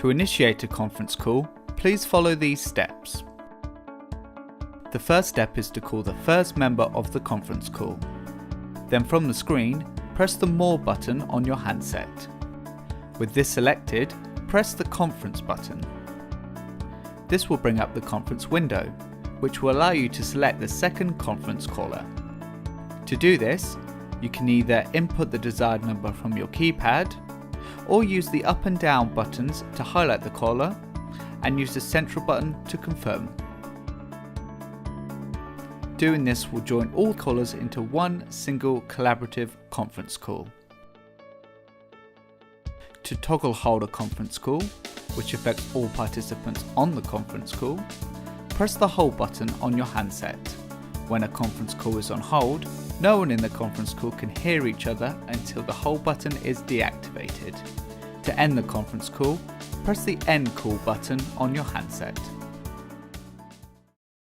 To initiate a conference call, please follow these steps. The first step is to call the first member of the conference call. Then from the screen, press the More button on your handset. With this selected, press the Conference button. This will bring up the conference window, which will allow you to select the second conference caller. To do this, you can either input the desired number from your keypad, or use the up and down buttons to highlight the caller, and use the central button to confirm. Doing this will join all callers into one single collaborative conference call. To toggle hold a conference call, which affects all participants on the conference call, press the hold button on your handset. When a conference call is on hold, no one in the conference call can hear each other until the hold button is deactivated. To end the conference call, press the End Call button on your handset.